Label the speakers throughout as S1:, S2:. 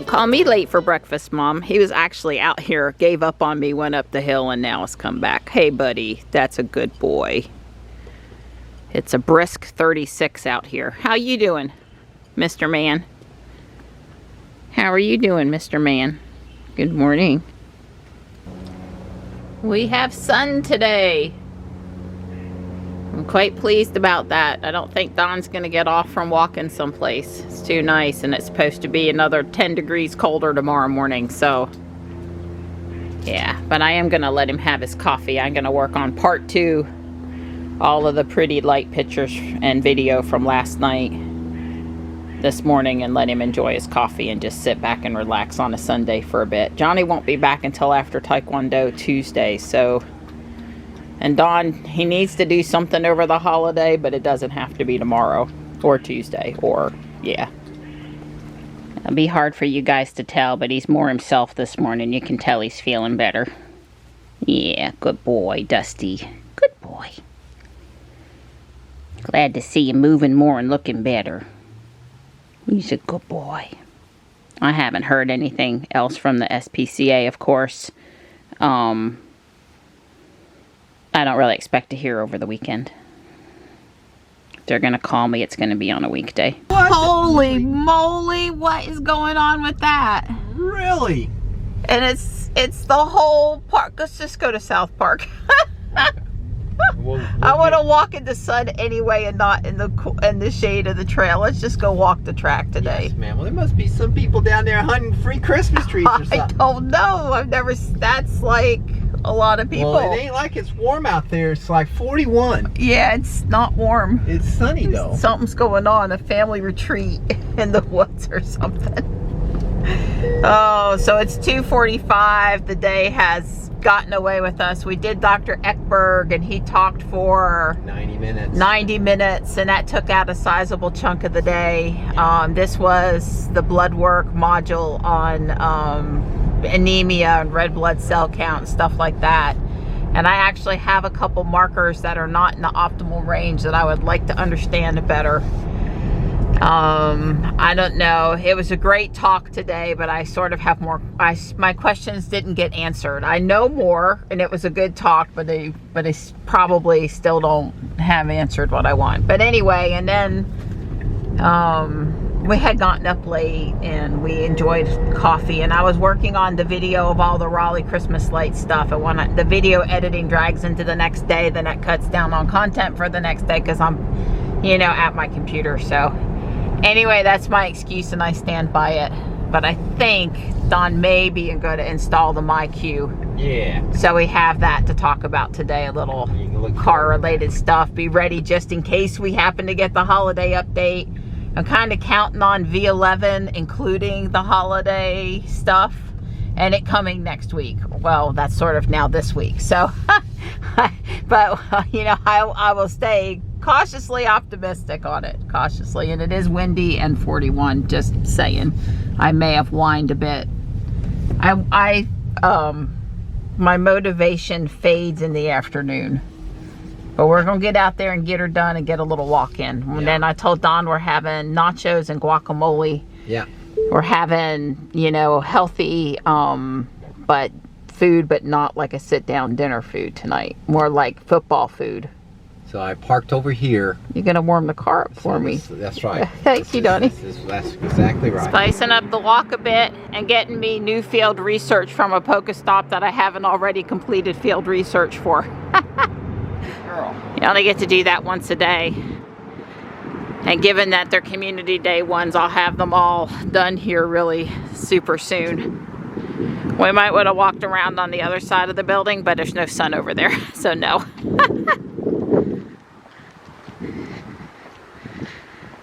S1: Don't call me late for breakfast, Mom. He was actually out here, gave up on me, went up the hill, and now has come back. Hey, buddy, that's a good boy. It's a brisk 36 out here. How you doing, Mr. Man? How are you doing, Mr. Man? Good morning. We have sun today. I'm quite pleased about that. I don't think Don's gonna get off from walking someplace. It's too nice, and it's supposed to be another 10 degrees colder tomorrow morning, so yeah. But I am gonna let him have his coffee. I'm gonna work on part 2, all of the pretty light pictures and video from last night this morning, and let him enjoy his coffee and just sit back and relax on a Sunday for a bit. Johnny won't be back until after Taekwondo Tuesday, so. And Don, he needs to do something over the holiday, but it doesn't have to be tomorrow or Tuesday or, yeah. It'll be hard for you guys to tell, but he's more himself this morning. You can tell he's feeling better. Yeah, good boy, Dusty. Good boy. Glad to see you moving more and looking better. He's a good boy. I haven't heard anything else from the SPCA, of course. I don't really expect to hear over the weekend. If they're going to call me, it's going to be on a weekday.
S2: What?
S1: Holy moly, what is going on with that?
S2: Really?
S1: And it's the whole park. Let's just go to South Park. I want to walk in the sun anyway and not in the shade of the trail. Let's just go walk the track today.
S2: Yes, ma'am. Well, there must be some people down there hunting free Christmas trees or something.
S1: I don't know. I've never, that's like a lot of people.
S2: Well, it ain't like it's warm out there. It's like 41.
S1: Yeah, it's not warm.
S2: It's sunny though.
S1: Something's going on, a family retreat in the woods or something. Oh, so it's 2:45. The day has gotten away with us. We did Dr. Ekberg, and he talked for
S2: 90 minutes.
S1: 90 minutes, and that took out a sizable chunk of the day. This was the blood work module on anemia and red blood cell count and stuff like that. And I actually have a couple markers that are not in the optimal range that I would like to understand better. I don't know. It was a great talk today, but I sort of have more, my questions didn't get answered. I know more, and it was a good talk, but they probably still don't have answered what I want. But anyway, and then we had gotten up late and we enjoyed coffee, and I was working on the video of all the Raleigh Christmas light stuff, and when the video editing drags into the next day, then it cuts down on content for the next day because I'm, you know, at my computer. So anyway, that's my excuse and I stand by it. But I think Don may be going to install the MyQ.
S2: Yeah.
S1: So we have that to talk about today, a little car related stuff. Be ready just in case we happen to get the holiday update. I'm kind of counting on V11, including the holiday stuff, and it coming next week. Well, that's sort of now this week. So, but, you know, I will stay cautiously optimistic on it. Cautiously. And it is windy and 41, just saying. I may have whined a bit. My motivation fades in the afternoon. But we're going to get out there and get her done and get a little walk in. And then I told Don we're having nachos and guacamole.
S2: Yeah.
S1: We're having, you know, healthy but food, but not like a sit-down dinner food tonight. More like football food.
S2: So I parked over here.
S1: You're going to warm the car up for me.
S2: That's right.
S1: Thank you, Donnie.
S2: That's exactly right.
S1: Spicing up the walk a bit and getting me new field research from a Pokestop that I haven't already completed field research for. You only get to do that once a day. And given that they're community day ones, I'll have them all done here really super soon. We might would have walked around on the other side of the building, but there's no sun over there, so no.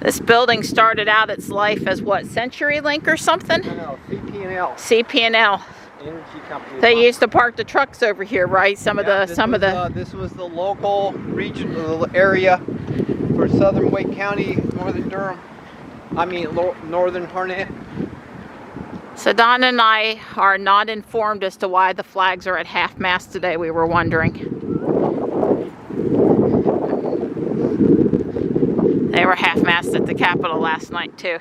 S1: This building started out its life as what, CenturyLink or something?
S2: No, CP&L.
S1: CP&L.
S2: Energy company.
S1: They used to park the trucks over here, right? This
S2: was the local regional area for southern Wake County, northern Durham. Northern Harnett.
S1: So Don and I are not informed as to why the flags are at half-mast today. We were wondering. They were half-mast at the Capitol last night too.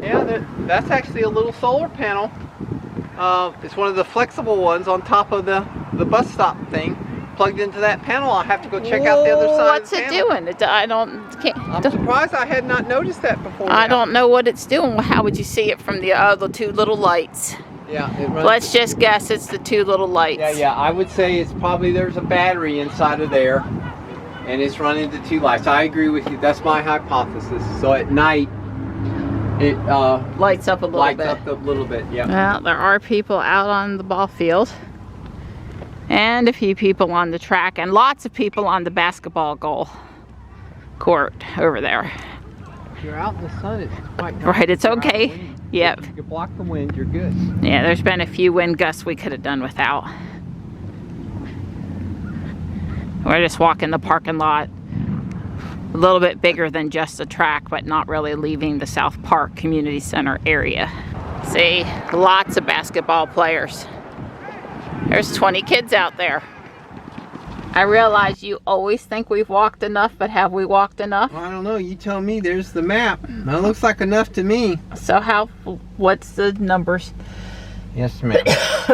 S2: Yeah, that's actually a little solar panel. It's one of the flexible ones on top of the bus stop thing. Plugged into that panel. I'll have to go check out the other side of the panel.
S1: What's it doing?
S2: I'm surprised I had not noticed that before.
S1: I don't know what it's doing. How would you see it from the other two little lights?
S2: Yeah, it runs.
S1: Let's just guess it's the two little lights.
S2: Yeah, I would say it's probably there's a battery inside of there, and it's running the two lights. I agree with you. That's my hypothesis. So at night, it
S1: lights up a little bit.
S2: Yeah.
S1: Well, there are people out on the ball field, and a few people on the track, and lots of people on the basketball goal court over there.
S2: If you're out in the sun, it's quite nice.
S1: Right, it's okay. Yep.
S2: If you can block the wind, you're good.
S1: Yeah, there's been a few wind gusts we could have done without. We're just walking the parking lot. A little bit bigger than just a track, but not really leaving the South Park Community Center area. See, lots of basketball players. There's 20 kids out there. I realize you always think we've walked enough, but have we walked enough?
S2: I don't know. You tell me. There's the map. That looks like enough to me.
S1: So what's the numbers?
S2: Yes, ma'am.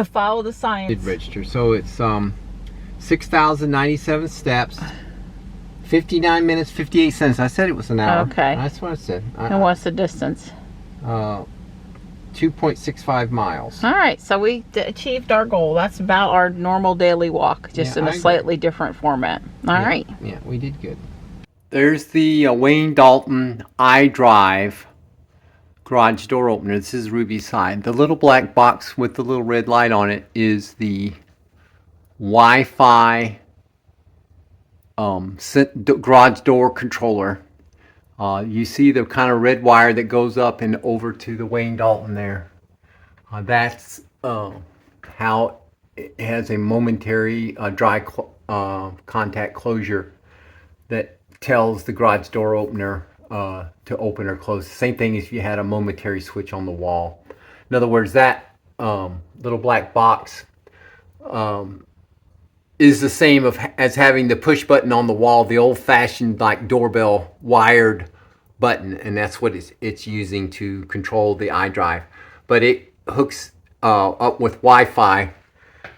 S1: Follow the science.
S2: Did register. So it's 6,097 steps, 59 minutes, 58 cents. I said it was an hour.
S1: Okay.
S2: That's what I said.
S1: And what's the distance?
S2: 2.65 miles.
S1: All right, so we achieved our goal. That's about our normal daily walk, just in a slightly different format. All right.
S2: Yeah, we did good. There's the Wayne Dalton iDrive garage door opener. This is Ruby's side. The little black box with the little red light on it is the Wi-Fi garage door controller. You see the kind of red wire that goes up and over to the Wayne Dalton there. That's how it has a momentary dry contact closure that tells the garage door opener to open or close. Same thing as if you had a momentary switch on the wall. In other words, that little black box is the same as having the push button on the wall, the old-fashioned like doorbell wired button, and that's what it's using to control the iDrive. But it hooks up with Wi-Fi.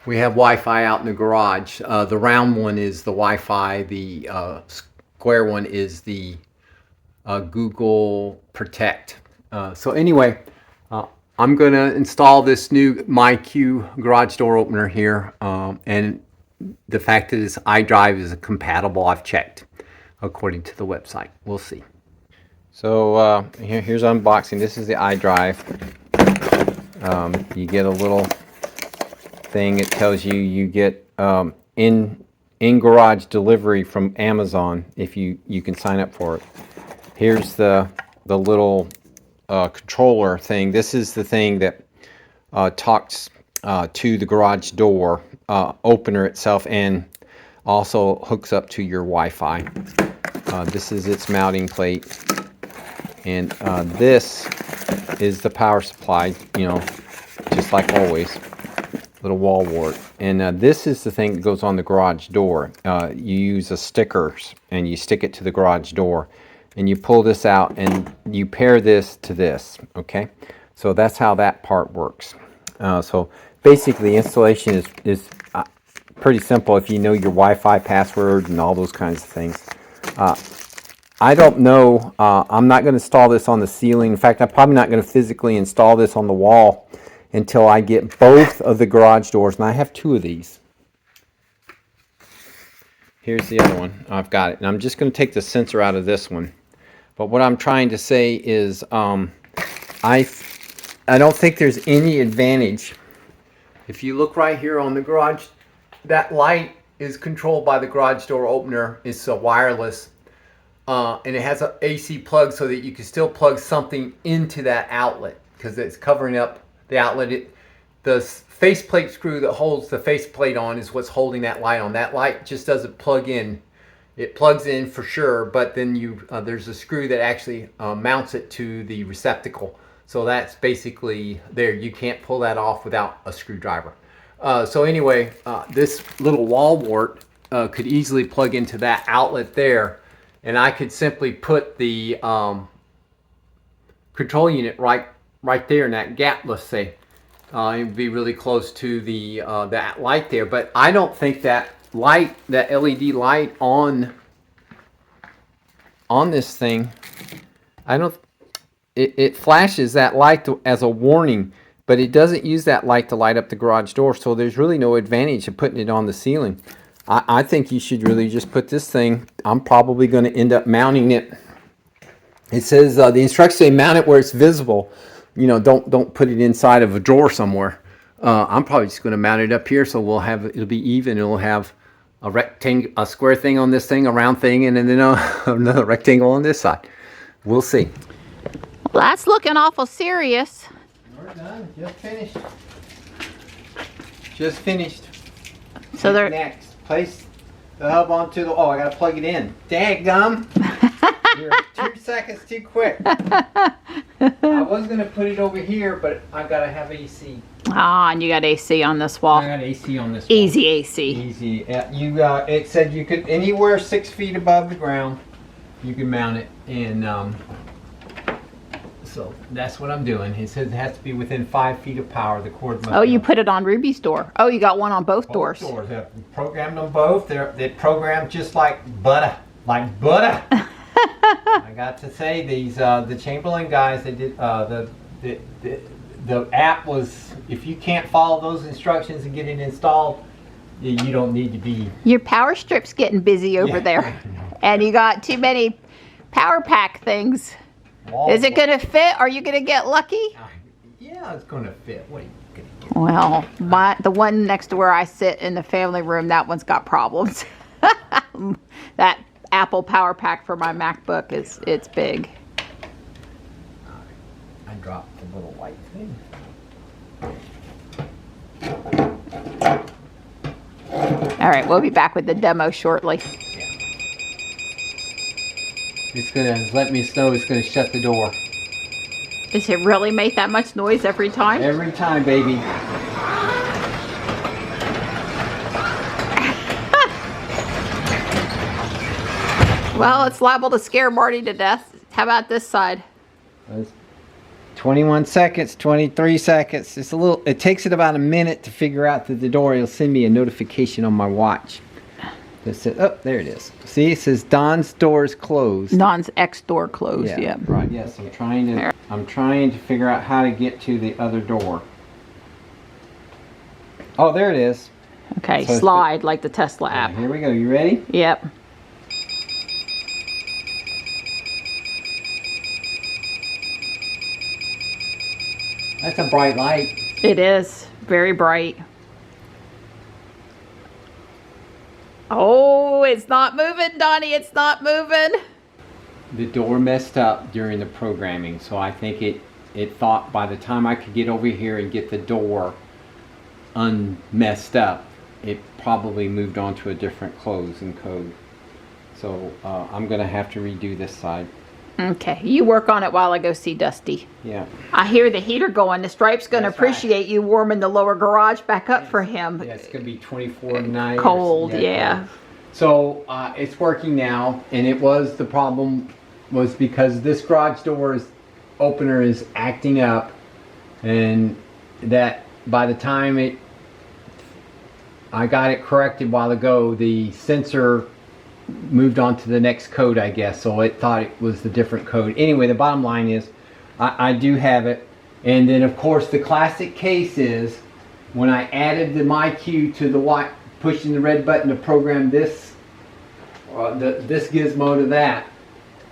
S2: We have Wi-Fi out in the garage. The round one is the Wi-Fi. The square one is the Google Protect. So anyway, I'm going to install this new MyQ garage door opener here, and the fact that this iDrive is compatible, I've checked according to the website. We'll see. So here's unboxing. This is the iDrive. You get a little thing. It tells you get in garage delivery from Amazon if you can sign up for it. Here's the little controller thing. This is the thing that talks to the garage door opener itself and also hooks up to your Wi-Fi. This is its mounting plate, and this is the power supply, you know, just like always, little wall wart. And this is the thing that goes on the garage door. You use a stickers and you stick it to the garage door, and you pull this out and you pair this to this. Okay, so that's how that part works. So basically, the installation is pretty simple if you know your Wi-Fi password and all those kinds of things. I don't know. I'm not going to install this on the ceiling. In fact, I'm probably not going to physically install this on the wall until I get both of the garage doors. And I have two of these. Here's the other one. I've got it. And I'm just going to take the sensor out of this one. But what I'm trying to say is I don't think there's any advantage. If you look right here on the garage, that light is controlled by the garage door opener. It's a wireless. And it has an AC plug so that you can still plug something into that outlet because it's covering up the outlet. The faceplate screw that holds the faceplate on is what's holding that light on. That light just doesn't plug in. It plugs in for sure, but then there's a screw that actually mounts it to the receptacle. So that's basically there. You can't pull that off without a screwdriver. So anyway, this little wall wart could easily plug into that outlet there. And I could simply put the control unit right there in that gap, let's say. It would be really close to the that light there. But I don't think that light, that LED light on this thing, it flashes that light as a warning, but it doesn't use that light to light up the garage door, so there's really no advantage of putting it on the ceiling. I think you should really just put this thing, I'm probably going to end up mounting it. It says, the instructions say mount it where it's visible. You know, don't put it inside of a drawer somewhere. I'm probably just going to mount it up here, so it'll be even. It'll have a rectangle, a square thing on this thing, a round thing, and then another rectangle on this side. We'll see.
S1: Well, that's looking awful serious.
S2: We're done. Just finished. Just finished.
S1: So they're
S2: next. Place the hub onto the. Oh, I gotta plug it in. Dadgum! You're 2 seconds too quick. I was gonna put it over here, but I gotta have AC.
S1: Ah, and you got AC on this wall.
S2: I got AC on this wall.
S1: Easy AC.
S2: Easy. It said you could anywhere 6 feet above the ground, you can mount it, and so that's what I'm doing. It says it has to be within 5 feet of power. The cord must.
S1: Oh, you
S2: be
S1: put it on Ruby's door. Oh, you got one on both doors.
S2: Doors. They're programmed on both. They're programmed just like butter. Like butter. I got to say, these the Chamberlain guys, they did the app was, if you can't follow those instructions and get it installed, you don't need to be.
S1: Your power strip's getting busy over there, and you got too many power pack things. Is it going to fit? Are you going to get lucky?
S2: Yeah, it's going to fit. What are you going to get?
S1: Well, the one next to where I sit in the family room, that one's got problems. That Apple power pack for my MacBook it's big.
S2: I dropped the little white thing.
S1: All right, we'll be back with the demo shortly.
S2: It's gonna let me know it's gonna shut the door.
S1: Does it really make that much noise every time?
S2: Every time, baby.
S1: Well, it's liable to scare Marty to death. How about this side?
S2: 21 seconds, 23 seconds. It's a little. It takes it about a minute to figure out that the door. It'll send me a notification on my watch. That says, oh, there it is. See, it says Don's door is closed.
S1: Don's X door closed. Yeah.
S2: Right. Yes. I'm trying to figure out how to get to the other door. Oh, there it is.
S1: Okay. So slide like the Tesla app.
S2: Here we go. You ready?
S1: Yep.
S2: That's a bright light.
S1: It is very bright. Oh, it's not moving, Donnie. It's not moving.
S2: The door messed up during the programming, so I think it thought by the time I could get over here and get the door unmessed up, it probably moved on to a different close and code. So I'm going to have to redo this side.
S1: Okay, you work on it while I go see Dusty.
S2: Yeah.
S1: I hear the heater going. The Stripe's going to appreciate you warming the lower garage back up for him.
S2: Yeah, it's going to be 24 night.
S1: Cold, yeah.
S2: So it's working now, and the problem was because this garage door opener is acting up, and that by the time I got it corrected a while ago, the sensor moved on to the next code, I guess, so it thought it was the different code. Anyway, the bottom line is I do have it, and then of course the classic case is when I added the MyQ to the pushing the red button to program this this gizmo to that,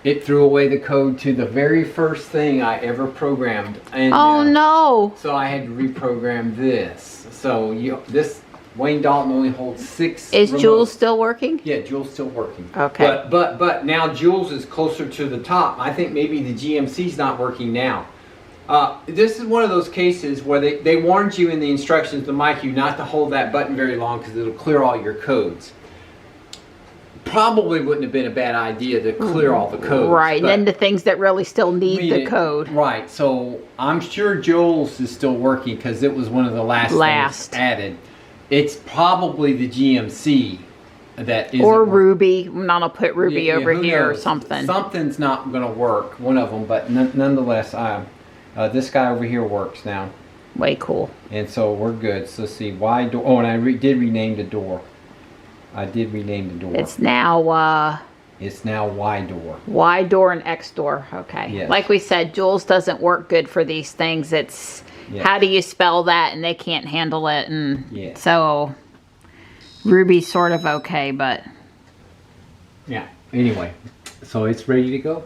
S2: it threw away the code to the very first thing I ever programmed. And,
S1: oh no!
S2: So I had to reprogram this. So this Wayne Dalton only holds 6
S1: Is
S2: remotes.
S1: Jules still working?
S2: Yeah, Jules still working.
S1: Okay.
S2: But now Jules is closer to the top. I think maybe the GMC's not working now. This is one of those cases where they warned you in the instructions, the MyQ, not to hold that button very long because it'll clear all your codes. Probably wouldn't have been a bad idea to clear all the codes.
S1: Right, and then the things that really still need the code.
S2: Right, so I'm sure Jules is still working because it was one of the last things added. It's probably the GMC that isn't
S1: Or
S2: working.
S1: Ruby. And I'll put Ruby
S2: Yeah,
S1: over
S2: who
S1: here or
S2: knows?
S1: something.
S2: Something's not going to work, one of them, but nonetheless, this guy over here works now.
S1: Way cool.
S2: And so we're good. So let's see, Y door. Oh, and I did rename the door. I did rename the door.
S1: It's now
S2: It's now Y door.
S1: Y door and X door. Okay.
S2: Yes.
S1: Like we said, Jules doesn't work good for these things. It's
S2: Yes.
S1: how do you spell that, and they can't handle it, and
S2: Yes.
S1: so Ruby's sort of okay, but
S2: Yeah. Anyway, so it's ready to go.